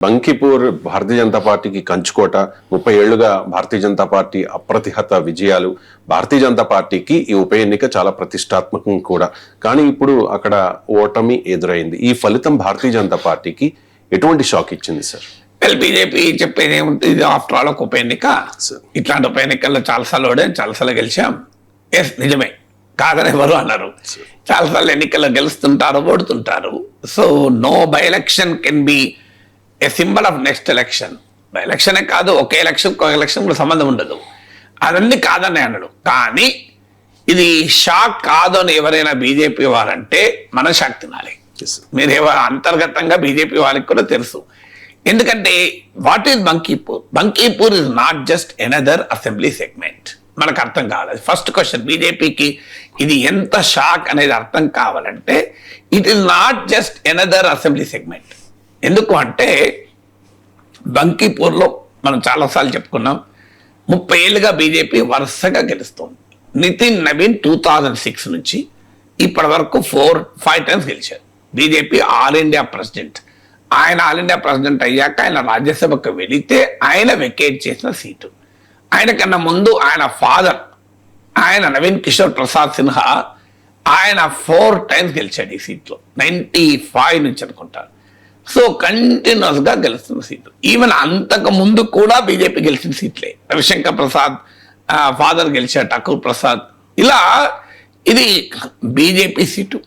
బంకిపూర్ భారతీయ జనతా పార్టీకి కంచుకోట, 30 ఏళ్లుగా భారతీయ జనతా పార్టీ అప్రతిహత విజయాలు. భారతీయ జనతా పార్టీకి ఈ ఉప ఎన్నిక చాలా ప్రతిష్టాత్మకం కూడా. కానీ ఇప్పుడు అక్కడ ఓటమి ఎదురైంది. ఈ ఫలితం భారతీయ జనతా పార్టీకి ఎటువంటి షాక్ ఇచ్చింది సార్? బీజేపీ చెప్పేది ఏముంటుంది, ఇది ఆఫ్టర్ ఆల్ ఒక ఉప ఎన్నిక. ఇట్లాంటి ఉప ఎన్నికల్లో చాలాసార్లు ఓడాం, చాలాసార్లు గెలిచాం. ఎస్, నిజమే, కాదని ఎవరు అన్నారు. చాలాసార్లు ఎన్నికల్లో గెలుస్తుంటారు, ఓడుతుంటారు. So no by election can be a symbol of next election. By ఎలక్షనే కాదు, ఒకే ఎలక్షన్ కూడా సంబంధం ఉండదు. అదన్నీ కాదని అన్నాడు. కానీ ఇది షాక్ కాదు అని ఎవరైనా బీజేపీ వారంటే మనం షాక్ తినాలి. మీరు అంతర్గతంగా బీజేపీ వాళ్ళకి కూడా తెలుసు. ఎందుకంటే what is Bankipur? Bankipur is not just another assembly segment. మనకు అర్థం కావాలి. ఫస్ట్ క్వశ్చన్, బీజేపీకి ఇది ఎంత షాక్ అనేది అర్థం కావాలంటే it is not just another assembly segment. ఎందుకు అంటే బంకీపూర్లో మనం చాలాసార్లు చెప్పుకున్నాం, 30 ఏళ్ళుగా బీజేపీ వరుసగా గెలుస్తుంది. నితిన్ నవీన్ 2006 నుంచి ఇప్పటి వరకు 4-5 టైమ్స్ గెలిచారు. BJP all India president. ఆయన ఆల్ ఇండియా ప్రెసిడెంట్ అయ్యాక ఆయన రాజ్యసభకు వెళితే ఆయన వెకేట్ చేసిన సీటు. ఆయన కన్నా ముందు ఆయన ఫాదర్, ఆయన నవీన్ కిషోర్ ప్రసాద్ సిన్హా, ఆయన 4 టైమ్స్ గెలిచాడు ఈ సీట్లో. 95 నుంచి అనుకుంటారు. సో కంటిన్యూస్ గా గెలుస్తున్న సీట్లు. ఈవెన్ అంతకు ముందు కూడా బీజేపీ గెలిచిన సీట్లే. రవిశంకర్ ప్రసాద్ ఫాదర్ గెలిచాడు, ఠాకూర్ ప్రసాద్. ఇలా ఇది బీజేపీ సీటు,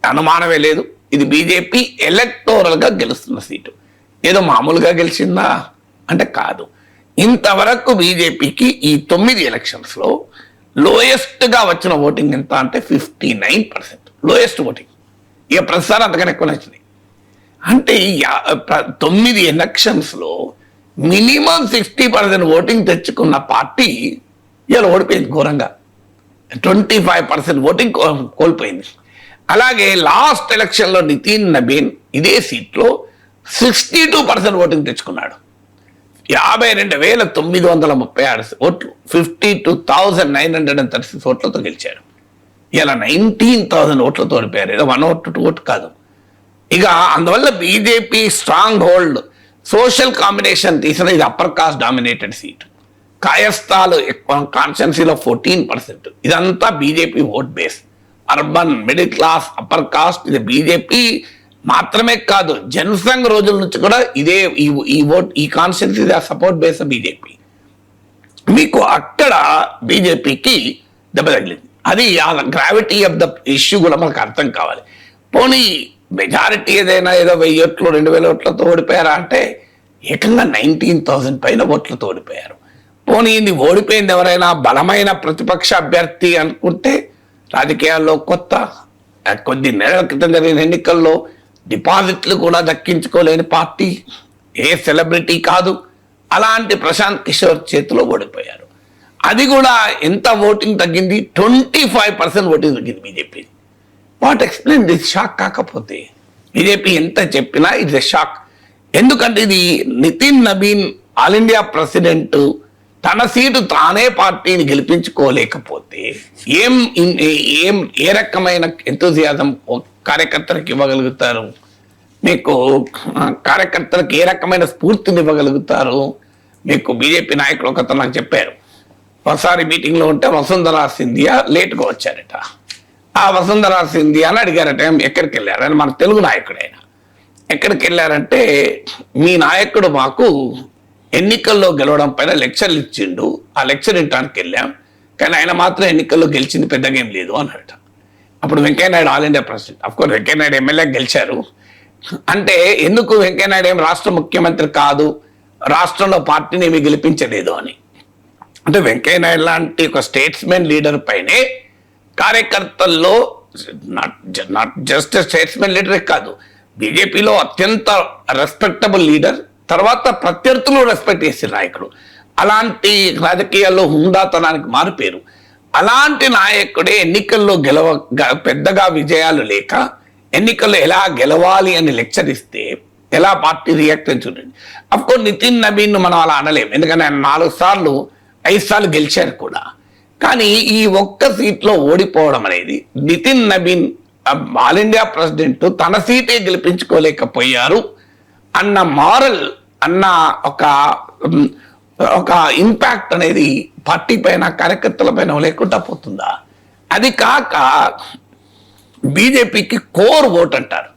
అనుమానమే లేదు. ఇది బీజేపీ ఎలక్టోరల్ గా గెలుస్తున్న సీటు. ఏదో మామూలుగా గెలిచిందా అంటే కాదు. ఇంతవరకు బీజేపీకి ఈ 9 ఎలక్షన్స్ లో లోయెస్ట్ గా వచ్చిన ఓటింగ్ ఎంత అంటే 59%. Lowest voting. ఇక ప్రతిసారి అంతకన్నా ఎక్కువ నచ్చింది. అంటే 9 ఎలక్షన్స్ లో మినిమం 60% ఓటింగ్ తెచ్చుకున్న పార్టీ ఇలా ఓడిపోయింది ఘోరంగా. 25% ఓటింగ్ కోల్పోయింది. అలాగే లాస్ట్ ఎలక్షన్లో నితిన్ నబీన్ ఇదే సీట్లో 62% ఓటింగ్ తెచ్చుకున్నాడు. 52,936 ఓట్లు, 52,936 ఓట్లతో గెలిచాడు. ఇలా 19,000 ఓట్లతో ఓడిపోయారు. ఏదో 1 ఓటు 2 ఓటు కాదు. ఇక అందువల్ల BJP strong hold, social combination తీసిన ఇది అప్పర్ కాస్ట్ డామినేటెడ్ సీట్. కాయస్థాలు ఎక్కువ, కాన్స్టిట్యున్సీలో 14%. ఇదంతా BJP vote base. Urban, middle class, upper cost. ఇది బీజేపీ మాత్రమే కాదు, జనసంఘ్ రోజుల నుంచి కూడా ఇదే ఈ కాన్స్టిట్యున్సీ సపోర్ట్ బేస్ బీజేపీ. మీకు అక్కడ బీజేపీకి దెబ్బ తగిలింది. అది గ్రావిటీ ఆఫ్ ద ఇష్యూ కూడా మనకు అర్థం కావాలి. పోనీ మెజారిటీ ఏదైనా ఏదో 1000 ఓట్లు 2000 ఓట్లతో ఓడిపోయారా అంటే ఏకంగా 19,000 పైన ఓట్లతో ఓడిపోయారు. పోనీ ఇది ఓడిపోయింది ఎవరైనా బలమైన ప్రతిపక్ష అభ్యర్థి అనుకుంటే రాజకీయాల్లో కొద్ది నెలల క్రితం జరిగిన ఎన్నికల్లో డిపాజిట్లు కూడా దక్కించుకోలేని పార్టీ, ఏ సెలబ్రిటీ కాదు, అలాంటి ప్రశాంత్ కిషోర్ చేతిలో ఓడిపోయారు. అది కూడా ఎంత ఓటింగ్ తగ్గింది? 25% ఓటింగ్ తగ్గింది BJP. What explain this? Shock కాకపోతే బీజేపీ ఎంత చెప్పినా ఇట్స్ ఎ షాక్. ఎందుకంటే ఇది Nitin Nabin all India president తన సీటు తానే పార్టీని గెలిపించుకోలేకపోతే ఏ రకమైన ఎంతూజియాజం కార్యకర్తలకు ఇవ్వగలుగుతారు? మీకు కార్యకర్తలకు ఏ రకమైన స్ఫూర్తిని ఇవ్వగలుగుతారు? మీకు బీజేపీ నాయకులు ఒకతను నాకు చెప్పారు, ఒకసారి మీటింగ్లో ఉంటే వసుంధరా సింధియా లేటుగా వచ్చారట. ఆ వసుంధరా సింధియాని అడిగారట, ఎక్కడికి వెళ్ళారు అని. మన తెలుగు నాయకుడైనా ఎక్కడికి వెళ్ళారంటే, మీ నాయకుడు మాకు ఎన్నికల్లో గెలవడం పైన లెక్చర్లు ఇచ్చిండు, ఆ లెక్చర్ వినడానికి వెళ్ళాం, కానీ ఆయన మాత్రం ఎన్నికల్లో గెలిచింది పెద్దగా ఏం లేదు అన్నట. అప్పుడు Venkaiah Naidu all India president, of course Venkaiah Naidu MLA గెలిచారు. అంటే ఎందుకు వెంకయ్యనాయుడు ఏం రాష్ట్ర ముఖ్యమంత్రి కాదు, రాష్ట్రంలో పార్టీని ఏమి గెలిపించలేదు అని. అంటే వెంకయ్యనాయుడు లాంటి ఒక స్టేట్స్మెన్ లీడర్ పైనే కార్యకర్తల్లో నాట్ జస్ట్ స్టేట్స్మెన్ లీడరే కాదు, బీజేపీలో అత్యంత రెస్పెక్టబుల్ లీడర్, తర్వాత ప్రత్యర్థులు రెస్పెక్ట్ చేసే నాయకుడు, అలాంటి రాజకీయాల్లో హుందాతనానికి మారిపోయారు. అలాంటి నాయకుడే ఎన్నికల్లో పెద్దగా విజయాలు లేక ఎన్నికల్లో ఎలా గెలవాలి అని లెక్చర్ ఇస్తే ఎలా పార్టీ రియాక్ట్ అని చూడండి. అఫ్కోర్స్ నితిన్ నబీన్ మనం అలా అనలేము, ఎందుకంటే ఆయన 4 సార్లు 5 సార్లు గెలిచారు కూడా. కానీ ఈ ఒక్క సీట్లో ఓడిపోవడం అనేది, Nitin Nabin all India president తన సీటే గెలిపించుకోలేకపోయారు అన్న మారల్ అన్న ఒక ఇంపాక్ట్ అనేది పార్టీ పైన కార్యకర్తల పైన లేకుండా పోతుందా? అది కాక బీజేపీకి కోర్ ఓట్ అంటారు.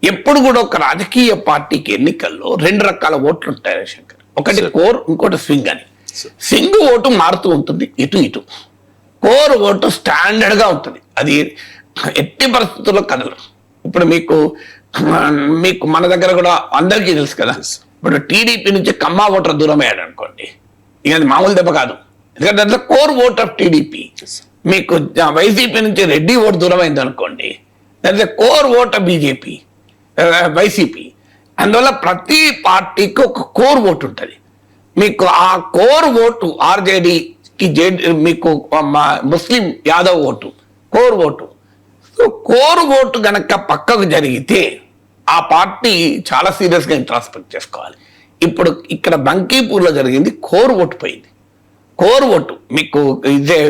ఎప్పుడు కూడా ఒక రాజకీయ పార్టీకి ఎన్నికల్లో 2 రకాల ఓట్లు ఉంటాయి శంకర్. ఒకటి కోర్, ఇంకోటి స్వింగ్ అని. స్వింగ్ ఓటు మారుతూ ఉంటుంది ఇటు ఇటు. కోర్ ఓటు స్టాండర్డ్ గా ఉంటుంది, అది ఎట్టి పరిస్థితుల్లో కదలరు. ఇప్పుడు మీకు మన దగ్గర కూడా అందరికీ తెలుసు కదా, ఇప్పుడు టీడీపీ నుంచి కమ్మా ఓటర్ దూరం అయ్యాడు అనుకోండి, ఇక అది మామూలు దెబ్బ కాదు. ఎందుకంటే దాంట్లో కోర్ ఓట్ ఆఫ్ టీడీపీ. మీకు వైసీపీ నుంచి రెడ్డి ఓటు దూరం అయింది అనుకోండి, దాంట్లో core vote of BJP YCP. అందువల్ల ప్రతి పార్టీకి ఒక కోర్ ఓటు ఉంటుంది. మీకు ఆ కోర్ ఓటు ఆర్జేడీకి మీకు Muslim Yadav vote core vote. So core vote గనక పక్కకు జరిగితే ఆ పార్టీ చాలా సీరియస్గా ఇంట్రాస్పెక్ట్ చేసుకోవాలి. ఇప్పుడు ఇక్కడ బంకీపూర్లో జరిగింది, కోర్ ఓటు పోయింది. కోర్ ఓటు మీకు ఇదే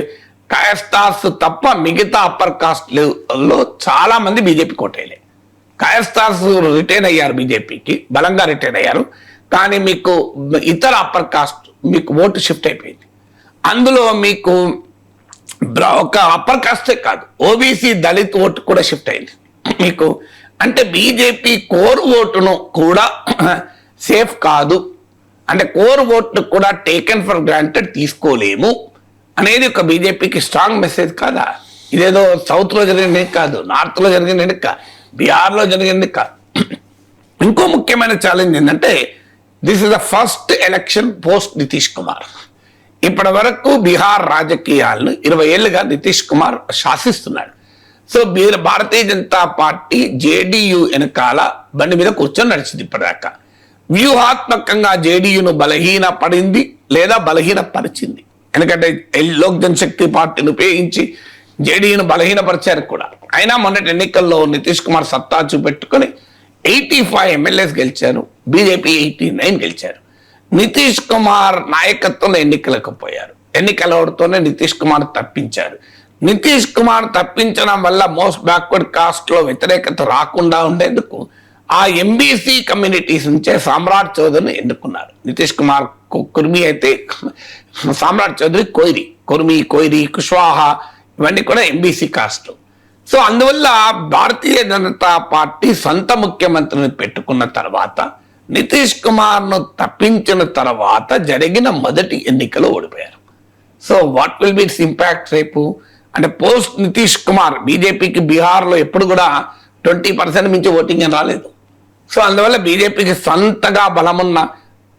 కాయస్థాస్ తప్ప మిగతా అప్పర్ కాస్ట్లో చాలా మంది బీజేపీ కోటేయలే. కాయస్థాస్ రిటైన్ అయ్యారు, బీజేపీకి బలంగా రిటైన్ అయ్యారు. కానీ మీకు ఇతర అప్పర్ కాస్ట్ మీకు ఓటు షిఫ్ట్ అయిపోయింది. అందులో మీకు ఒక అప్పర్ కాస్టే కాదు, ఓబీసీ దళిత్ ఓటు కూడా షిఫ్ట్ అయింది మీకు. అంటే బీజేపీ కోర్ ఓటును కూడా సేఫ్ కాదు, అంటే కోర్ ఓటు కూడా టేకెన్ ఫర్ గ్రాంటెడ్ తీసుకోలేము అనేది ఒక బీజేపీకి స్ట్రాంగ్ మెసేజ్ కాదా? ఇదేదో సౌత్లో జరిగింది కాదు, నార్త్లో జరిగింది కాదు, బీహార్లో జరిగింది కాదు. ఇంకో ముఖ్యమైన ఛాలెంజ్ ఏంటంటే, this is the first election post Nitish Kumar. ఇప్పటి వరకు బీహార్ రాజకీయాలను 20 ఏళ్ళుగా Nitish Kumar శాసిస్తున్నాడు. So Bharatiya Janata party JDU వెనకాల బండి మీద కూర్చొని నడిచింది ఇప్పటిదాకా. వ్యూహాత్మకంగా జేడీయూను బలహీన పడింది లేదా బలహీన పరిచింది. ఎందుకంటే లోక్ జనశక్తి పార్టీని ఉపయోగించి జేడీయూను బలహీనపరిచారు కూడా. అయినా మొన్నటి ఎన్నికల్లో నితీష్ కుమార్ సత్తా చూపెట్టుకొని 85 ఎమ్మెల్యేస్ గెలిచారు, బీజేపీ 89 గెలిచారు. నితీష్ కుమార్ నాయకత్వంలో ఎన్నికలకు పోయారు. ఎన్నికలతోనే నితీష్ కుమార్ తప్పించారు. నితీష్ కుమార్ తప్పించడం వల్ల మోస్ట్ బ్యాక్వర్డ్ కాస్ట్ లో వ్యతిరేకత రాకుండా ఉండేందుకు ఆ ఎంబీసీ కమ్యూనిటీస్ నుంచే సామ్రాట్ చౌదరిని ఎన్నుకున్నారు. నితీష్ కుమార్ కుర్మి అయితే సామ్రాట్ చౌదరి కొర్మి, కోయిరి, కుష్వాహా ఇవన్నీ కూడా ఎంబీసీ కాస్ట్. సో అందువల్ల భారతీయ జనతా పార్టీ సొంత ముఖ్యమంత్రిని పెట్టుకున్న తర్వాత, నితీష్ కుమార్ను తప్పించిన తర్వాత జరిగిన మొదటి ఎన్నికలో ఓడిపోయారు. So what will be it's impact రేపు? అంటే పోస్ట్ నితీష్ కుమార్ బీజేపీకి బీహార్లో ఎప్పుడు కూడా 20% మించి ఓటింగ్ అని రాలేదు. సో అందువల్ల బీజేపీకి సొంతగా బలమున్న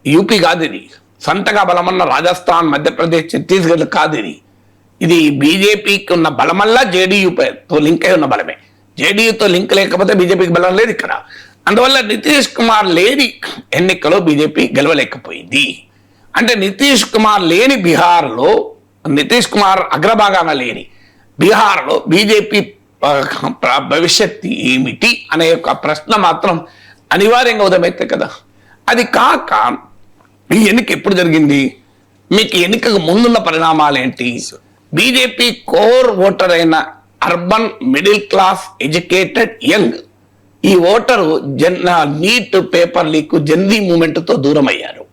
యూపీ కాదు ఇది, సొంతగా బలమున్న రాజస్థాన్, మధ్యప్రదేశ్, ఛత్తీస్గఢ్ కాదు ఇది. ఇది బీజేపీకి ఉన్న బలమల్లా జేడీయూతో లింక్ అయి ఉన్న బలమే. జేడీయూతో లింక్ లేకపోతే బీజేపీకి బలం లేదు ఇక్కడ. అందువల్ల నితీష్ కుమార్ లేని ఎన్నికలో బీజేపీ గెలవలేకపోయింది. అంటే నితీష్ కుమార్ లేని బీహార్లో, నితీష్ కుమార్ అగ్రభాగాన లేని బీహార్లో బీజేపీ భవిష్యత్తు ఏమిటి అనే ఒక ప్రశ్న మాత్రం అనివార్యంగా ఉదయమైతే కదా. అది కాక ఈ ఎన్నిక ఎప్పుడు జరిగింది? మీకు ఎన్నికకు ముందున్న పరిణామాలు ఏంటి? బీజేపీ కోర్ ఓటర్ అయిన urban, middle class, educated, young ఈ voter NEET paper leak, Gen Z movement తో దూరం అయ్యారు.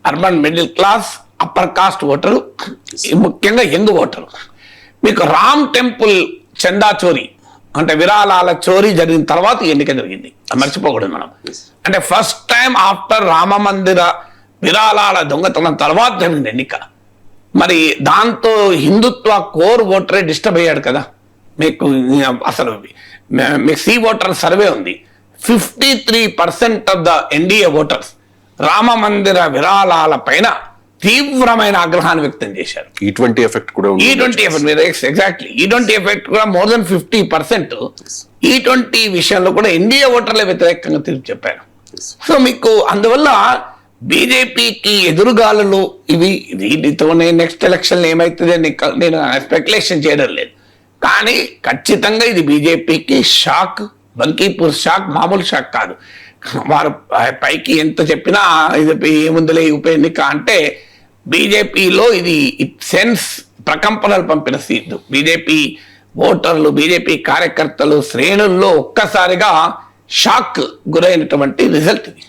Urban, middle class, upper caste voter, ముఖ్యంగా యంగ్ ఓటరు. మీకు రామ్ టెంపుల్ చందా చోరీ అంటే విరాళాల చోరీ జరిగిన తర్వాత ఎన్నిక జరిగింది, మర్చిపోకూడదు మనం. అంటే ఫస్ట్ టైం ఆఫ్టర్ రామ మందిర విరాళాల దొంగతనం తర్వాత జరిగింది ఎన్నిక. మరి దాంతో హిందుత్వ కోర్ ఓటరే డిస్టర్బ్ అయ్యాడు కదా. మీకు అసలు మీకు సి ఓటర్ సర్వే ఉంది, 53% of the NDA voters Rama మందిర విరాళాల పైన తీవ్రమైన ఆగ్రహాన్ని వ్యక్తం చేశారు. E20 ఎఫెక్ట్ కూడా ఎగ్జాక్ట్లీ E20 ఎఫెక్ట్ కూడా మోర్ దెన్ 50%. E20 విషయంలో కూడా ఎన్డీఏ ఓటర్లే వ్యతిరేకంగా తీర్పు చెప్పారు. సో మీకు అందువల్ల బీజేపీకి ఎదురుగాలు ఇవి. వీటితోనే నెక్స్ట్ ఎలక్షన్ ఏమవుతుంది నేను స్పెక్యులేషన్ చేయడం లేదు, కానీ ఖచ్చితంగా ఇది బీజేపీకి షాక్. బంకీపూర్ షాక్ మామూలు షాక్ కాదు. వారు పైకి ఎంత చెప్పినా ఇది ఏముందిలే ఉప ఎన్నిక అంటే, బీజేపీలో ఇది సెన్స్ ప్రకంపనలు పంపిన సీటు. బీజేపీ ఓటర్లు, బీజేపీ కార్యకర్తలు శ్రేణుల్లో ఒక్కసారిగా షాక్ గురైనటువంటి రిజల్ట్ ఇది.